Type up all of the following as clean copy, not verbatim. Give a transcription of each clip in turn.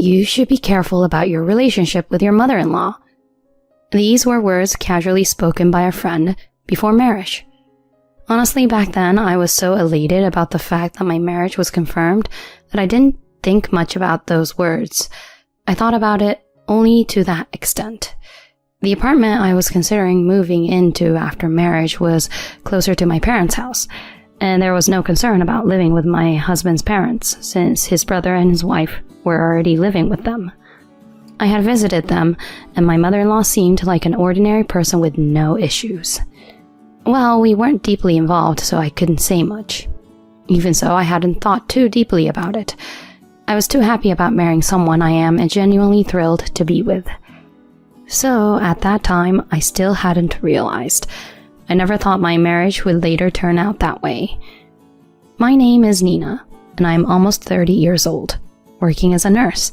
"You should be careful about your relationship with your mother-in-law." These were words casually spoken by a friend before marriage. Honestly, back then, I was so elated about the fact that my marriage was confirmed that I didn't think much about those words. I thought about it only to that extent. The apartment I was considering moving into after marriage was closer to my parents' house, and there was no concern about living with my husband's parents, since his brother and his wife were already living with them. I had visited them, and my mother-in-law seemed like an ordinary person with no issues. Well, we weren't deeply involved, so I couldn't say much. Even so, I hadn't thought too deeply about it. I was too happy about marrying someone I am genuinely thrilled to be with. So, at that time, I still hadn't realized. I never thought my marriage would later turn out that way. My name is Nina, and I'm almost 30 years old, working as a nurse.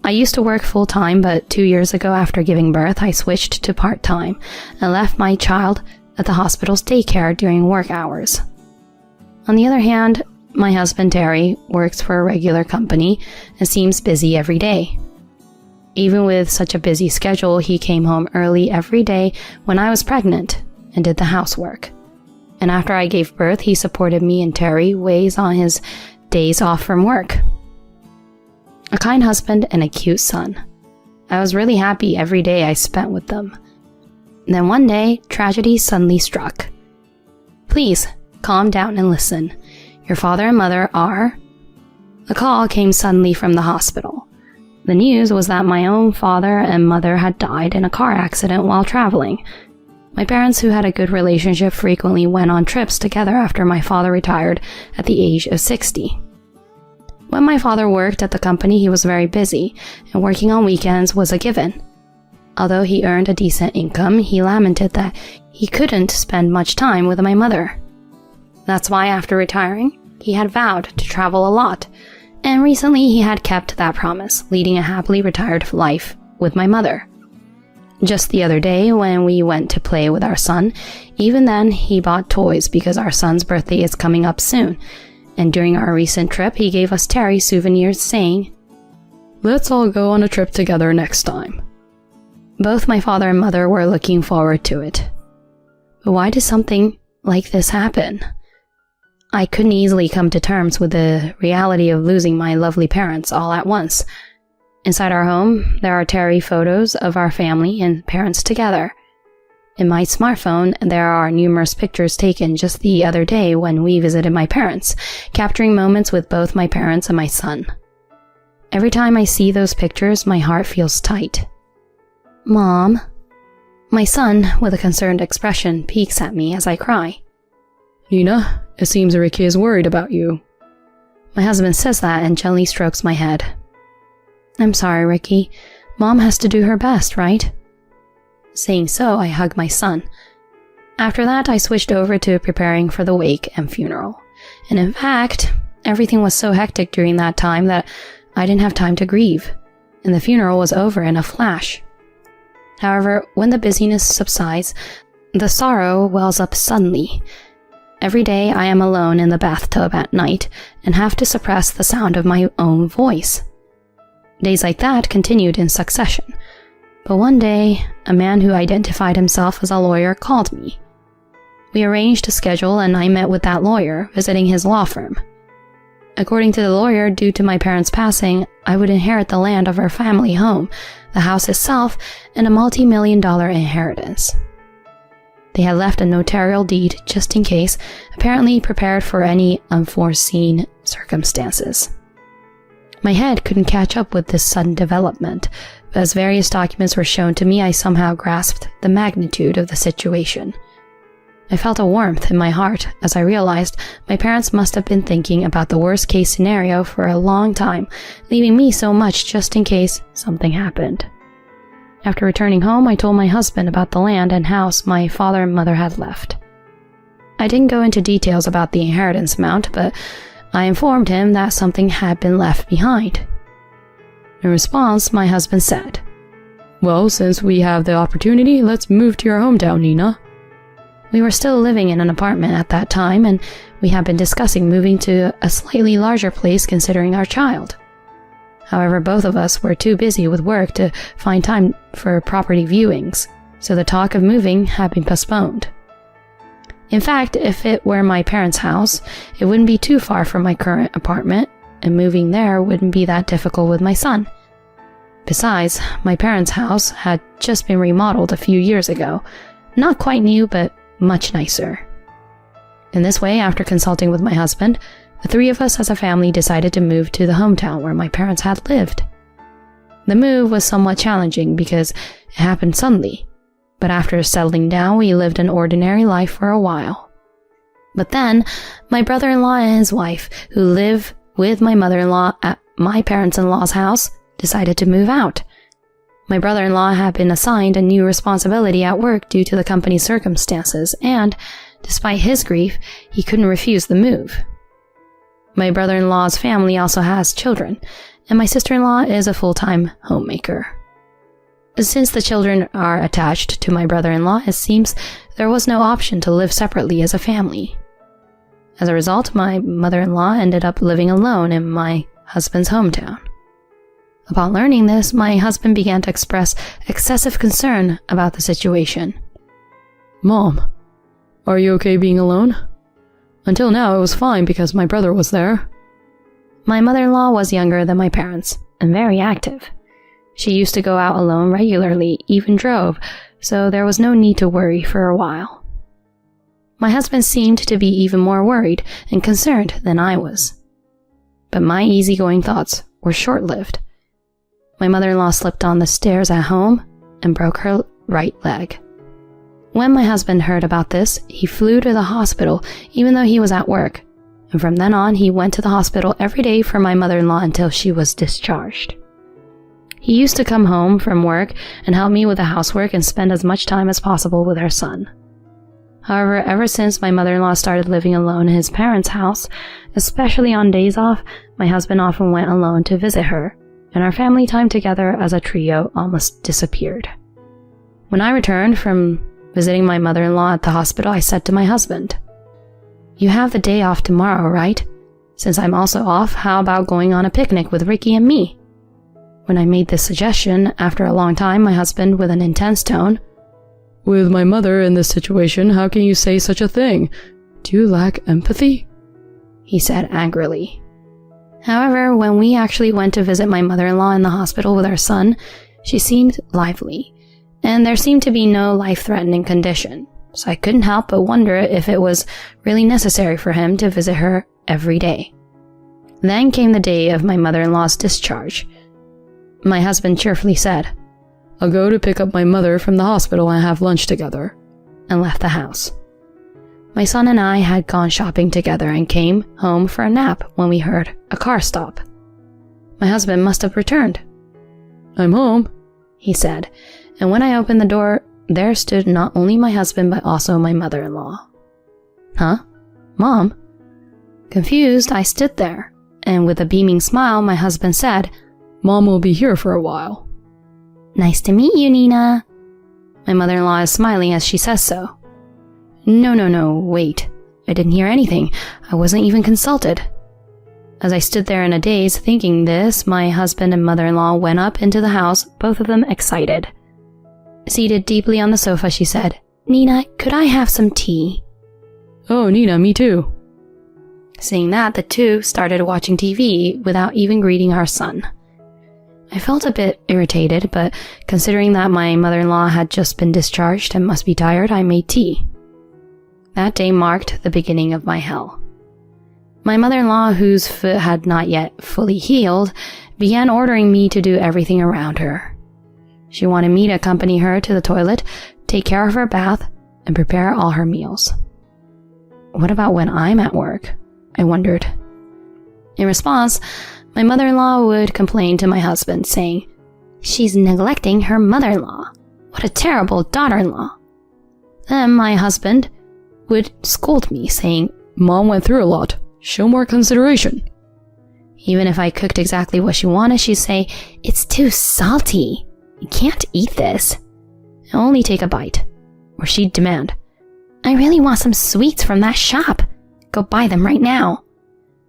I used to work full-time, but 2 years ago after giving birth, I switched to part-time and left my child at the hospital's daycare during work hours. On the other hand, my husband Terry works for a regular company and seems busy every day. Even with such a busy schedule, he came home early every day when I was pregnant and did the housework. And after I gave birth, he supported me and Terry ways on his days off from work. A kind husband and a cute son. I was really happy every day I spent with them. Then one day, tragedy suddenly struck. "Please, calm down and listen. Your father and mother are..." The call came suddenly from the hospital. The news was that my own father and mother had died in a car accident while traveling. My parents, who had a good relationship, frequently went on trips together after my father retired at the age of 60. When my father worked at the company, he was very busy, and working on weekends was a given. Although he earned a decent income, he lamented that he couldn't spend much time with my mother. That's why after retiring, he had vowed to travel a lot, and recently he had kept that promise, leading a happily retired life with my mother. Just the other day, when we went to play with our son, even then he bought toys because our son's birthday is coming up soon, and during our recent trip he gave us Terry souvenirs saying, "Let's all go on a trip together next time." Both my father and mother were looking forward to it. But why did something like this happen? I couldn't easily come to terms with the reality of losing my lovely parents all at once. Inside our home, there are Terry photos of our family and parents together. In my smartphone, there are numerous pictures taken just the other day when we visited my parents, capturing moments with both my parents and my son. Every time I see those pictures, my heart feels tight. "Mom." My son, with a concerned expression, peeks at me as I cry. "Nina, it seems Ricky is worried about you." My husband says that and gently strokes my head. "I'm sorry, Ricky. Mom has to do her best, right?" Saying so, I hug my son. After that, I switched over to preparing for the wake and funeral. And in fact, everything was so hectic during that time that I didn't have time to grieve, and the funeral was over in a flash. However, when the busyness subsides, the sorrow wells up suddenly. Every day I am alone in the bathtub at night and have to suppress the sound of my own voice. Days like that continued in succession, but one day, a man who identified himself as a lawyer called me. We arranged a schedule and I met with that lawyer, visiting his law firm. According to the lawyer, due to my parents' passing, I would inherit the land of our family home, the house itself, and a multi-million-dollar inheritance. They had left a notarial deed just in case, apparently prepared for any unforeseen circumstances. My head couldn't catch up with this sudden development, but as various documents were shown to me, I somehow grasped the magnitude of the situation. I felt a warmth in my heart as I realized my parents must have been thinking about the worst-case scenario for a long time, leaving me so much just in case something happened. After returning home, I told my husband about the land and house my father and mother had left. I didn't go into details about the inheritance amount, but I informed him that something had been left behind. In response, my husband said, "Well, since we have the opportunity, let's move to your hometown, Nina." We were still living in an apartment at that time, and we had been discussing moving to a slightly larger place considering our child. However, both of us were too busy with work to find time for property viewings, so the talk of moving had been postponed. In fact, if it were my parents' house, it wouldn't be too far from my current apartment, and moving there wouldn't be that difficult with my son. Besides, my parents' house had just been remodeled a few years ago. Not quite new, but much nicer. In this way, after consulting with my husband, the three of us as a family decided to move to the hometown where my parents had lived. The move was somewhat challenging because it happened suddenly, but after settling down, we lived an ordinary life for a while. But then, my brother-in-law and his wife, who live with my mother-in-law at my parents-in-law's house, decided to move out. My brother-in-law had been assigned a new responsibility at work due to the company's circumstances, and, despite his grief, he couldn't refuse the move. My brother-in-law's family also has children, and my sister-in-law is a full-time homemaker. Since the children are attached to my brother-in-law, it seems there was no option to live separately as a family. As a result, my mother-in-law ended up living alone in my husband's hometown. Upon learning this, my husband began to express excessive concern about the situation. "Mom, are you okay being alone? Until now it was fine because my brother was there." My mother-in-law was younger than my parents and very active. She used to go out alone regularly, even drove, so there was no need to worry for a while. My husband seemed to be even more worried and concerned than I was. But my easygoing thoughts were short-lived. My mother-in-law slipped on the stairs at home and broke her right leg. When my husband heard about this, he flew to the hospital even though he was at work, and from then on he went to the hospital every day for my mother-in-law until she was discharged. He used to come home from work and help me with the housework and spend as much time as possible with our son. However, ever since my mother-in-law started living alone in his parents' house, especially on days off, my husband often went alone to visit her, and our family time together as a trio almost disappeared. When I returned from visiting my mother-in-law at the hospital, I said to my husband, "You have the day off tomorrow, right? Since I'm also off, how about going on a picnic with Ricky and me?" When I made this suggestion, after a long time, my husband, with an intense tone, "With my mother in this situation, how can you say such a thing? Do you lack empathy?" he said angrily. However, when we actually went to visit my mother-in-law in the hospital with our son, she seemed lively, and there seemed to be no life-threatening condition, so I couldn't help but wonder if it was really necessary for him to visit her every day. Then came the day of my mother-in-law's discharge. My husband cheerfully said, "I'll go to pick up my mother from the hospital and have lunch together," and left the house. My son and I had gone shopping together and came home for a nap when we heard a car stop. My husband must have returned. "I'm home," he said, and when I opened the door, there stood not only my husband but also my mother-in-law. "Huh? Mom?" Confused, I stood there, and with a beaming smile, my husband said, "Mom will be here for a while." "Nice to meet you, Nina." My mother-in-law is smiling as she says so. No, wait. I didn't hear anything. I wasn't even consulted. As I stood there in a daze thinking this, my husband and mother-in-law went up into the house, both of them excited. Seated deeply on the sofa, she said, "Nina, could I have some tea?" "Oh, Nina, me too." Seeing that, the two started watching TV without even greeting our son. I felt a bit irritated, but considering that my mother-in-law had just been discharged and must be tired, I made tea. That day marked the beginning of my hell. My mother-in-law, whose foot had not yet fully healed, began ordering me to do everything around her. She wanted me to accompany her to the toilet, take care of her bath, and prepare all her meals. What about when I'm at work? I wondered. In response, my mother-in-law would complain to my husband, saying, "She's neglecting her mother-in-law. What a terrible daughter-in-law." Then my husband would scold me, saying, "Mom went through a lot. Show more consideration." Even if I cooked exactly what she wanted, she'd say, "It's too salty. You can't eat this. Only take a bite." Or she'd demand, "I really want some sweets from that shop. Go buy them right now."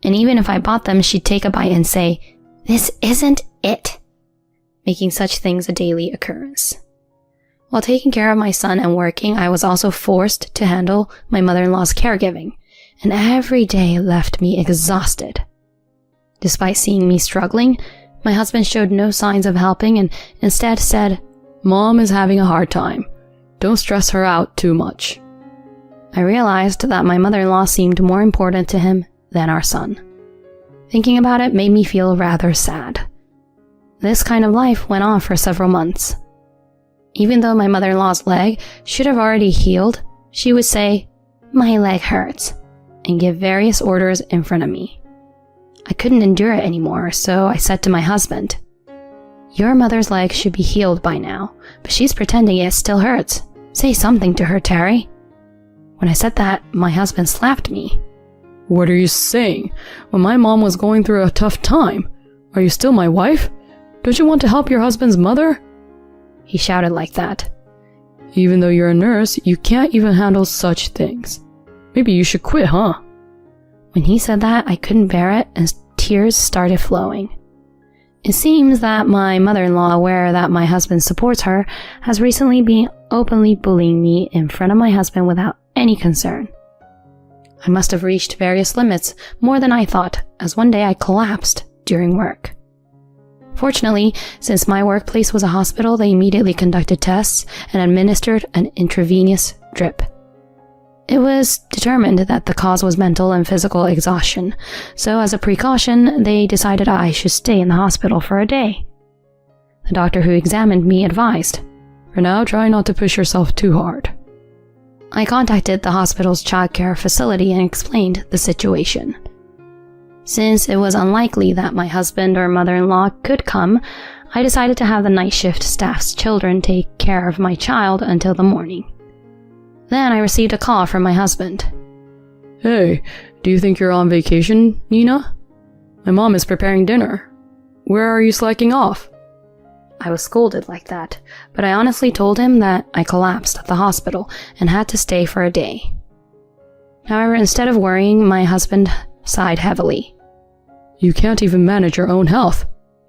And even if I bought them, she'd take a bite and say, This isn't it. Making such things a daily occurrence. While taking care of my son and working, I was also forced to handle my mother-in-law's caregiving, and every day left me exhausted. Despite seeing me struggling, my husband showed no signs of helping and instead said, "Mom is having a hard time. Don't stress her out too much." I realized that my mother-in-law seemed more important to him than our son. Thinking about it made me feel rather sad. This kind of life went on for several months. Even though my mother-in-law's leg should have already healed, she would say, "My leg hurts," and give various orders in front of me. I couldn't endure it anymore, so I said to my husband, "Your mother's leg should be healed by now, but she's pretending it still hurts. Say something to her, Terry." When I said that, my husband slapped me. "What are you saying? When my mom was going through a tough time, are you still my wife? Don't you want to help your husband's mother?" He shouted like that. "Even though you're a nurse, you can't even handle such things. Maybe you should quit, huh?" When he said that, I couldn't bear it and tears started flowing. It seems that my mother-in-law, aware that my husband supports her, has recently been openly bullying me in front of my husband without any concern. I must have reached various limits, more than I thought, as one day I collapsed during work. Fortunately, since my workplace was a hospital, they immediately conducted tests and administered an intravenous drip. It was determined that the cause was mental and physical exhaustion, so as a precaution, they decided I should stay in the hospital for a day. The doctor who examined me advised, "For now, try not to push yourself too hard." I contacted the hospital's childcare facility and explained the situation. Since it was unlikely that my husband or mother-in-law could come, I decided to have the night shift staff's children take care of my child until the morning. Then I received a call from my husband. "Hey, do you think you're on vacation, Nina? My mom is preparing dinner. Where are you slacking off?" I was scolded like that, but I honestly told him that I collapsed at the hospital and had to stay for a day. However, instead of worrying, my husband sighed heavily. "You can't even manage your own health.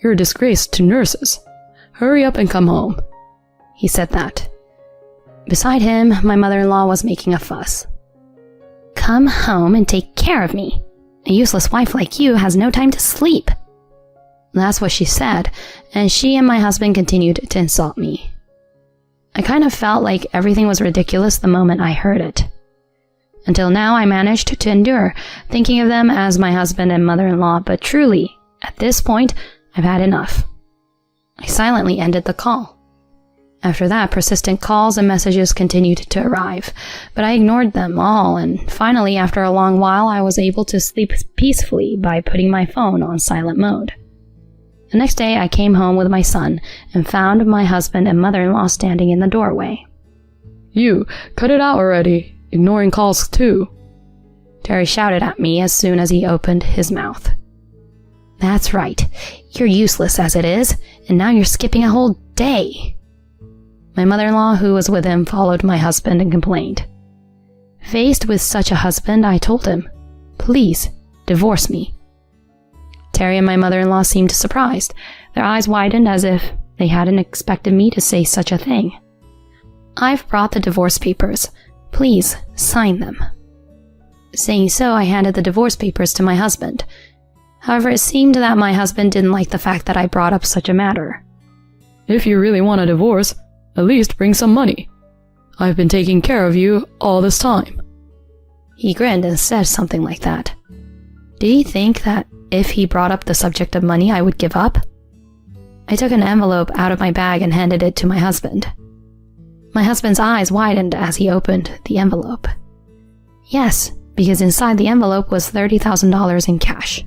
You're a disgrace to nurses. Hurry up and come home." He said that. Beside him, my mother-in-law was making a fuss. "Come home and take care of me. A useless wife like you has no time to sleep." That's what she said, and she and my husband continued to insult me. I kind of felt like everything was ridiculous the moment I heard it. Until now, I managed to endure, thinking of them as my husband and mother-in-law, but truly, at this point, I've had enough. I silently ended the call. After that, persistent calls and messages continued to arrive, but I ignored them all, and finally, after a long while, I was able to sleep peacefully by putting my phone on silent mode. The next day, I came home with my son and found my husband and mother-in-law standing in the doorway. "You, cut it out already. Ignoring calls too," Terry shouted at me as soon as he opened his mouth. "That's right. You're useless as it is, and now you're skipping a whole day." My mother-in-law, who was with him, followed my husband and complained. Faced with such a husband, I told him, "Please, divorce me." Terry and my mother-in-law seemed surprised. Their eyes widened as if they hadn't expected me to say such a thing. "I've brought the divorce papers. Please, sign them." Saying so, I handed the divorce papers to my husband. However, it seemed that my husband didn't like the fact that I brought up such a matter. "If you really want a divorce, at least bring some money. I've been taking care of you all this time." He grinned and said something like that. Did he think that if he brought up the subject of money, I would give up? I took an envelope out of my bag and handed it to my husband. My husband's eyes widened as he opened the envelope. Yes, because inside the envelope was $30,000 in cash.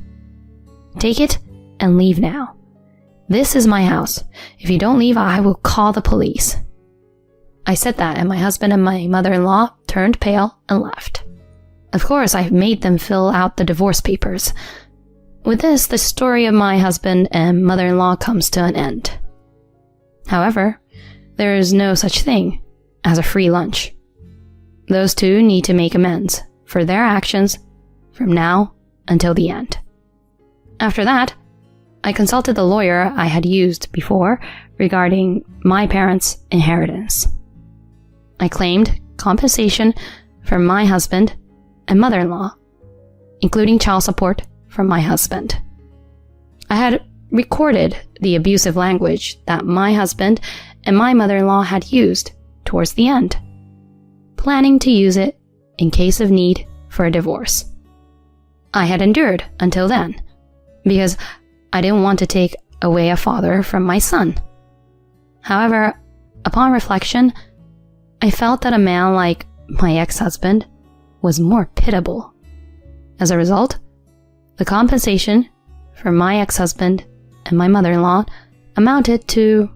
"Take it and leave now. This is my house. If you don't leave, I will call the police." I said that, and my husband and my mother-in-law turned pale and left. Of course, I made them fill out the divorce papers. With this, the story of my husband and mother-in-law comes to an end. However, there is no such thing as a free lunch. Those two need to make amends for their actions from now until the end. After that, I consulted the lawyer I had used before regarding my parents' inheritance. I claimed compensation from my husband and mother-in-law, including child support from my husband. I had recorded the abusive language that my husband and my mother-in-law had used towards the end, planning to use it in case of need for a divorce. I had endured until then, because I didn't want to take away a father from my son. However, upon reflection, I felt that a man like my ex-husband was more pitiable. As a result, the compensation for my ex-husband and my mother-in-law amounted to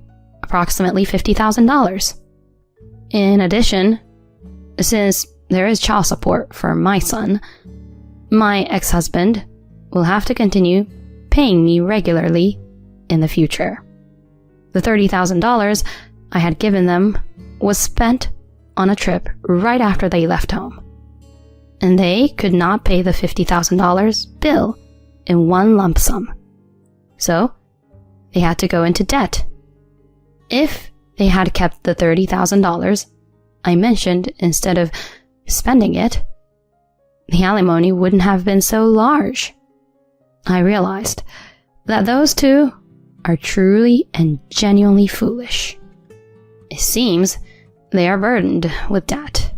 approximately $50,000. In addition, since there is child support for my son, my ex-husband will have to continue paying me regularly in the future. The $30,000 I had given them was spent on a trip right after they left home, and they could not pay the $50,000 bill in one lump sum. So, they had to go into debt. If they had kept the $30,000 I mentioned instead of spending it, the alimony wouldn't have been so large. I realized that those two are truly and genuinely foolish. It seems they are burdened with debt,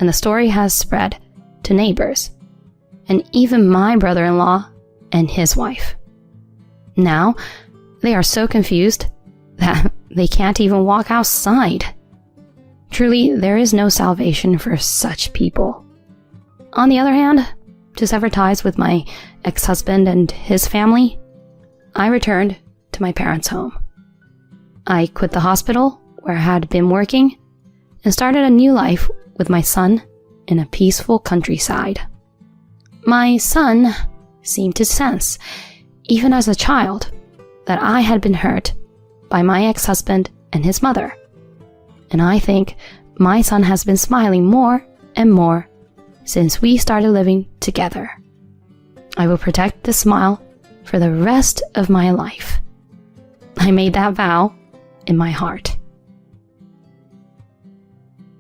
and the story has spread to neighbors, and even my brother-in-law and his wife. Now, they are so confused that they can't even walk outside. Truly, there is no salvation for such people. On the other hand, to sever ties with my ex-husband and his family, I returned to my parents' home. I quit the hospital where I had been working and started a new life with my son in a peaceful countryside. My son seemed to sense, even as a child, that I had been hurt by my ex-husband and his mother. And I think my son has been smiling more and more since we started living together. I will protect this smile for the rest of my life. I made that vow in my heart.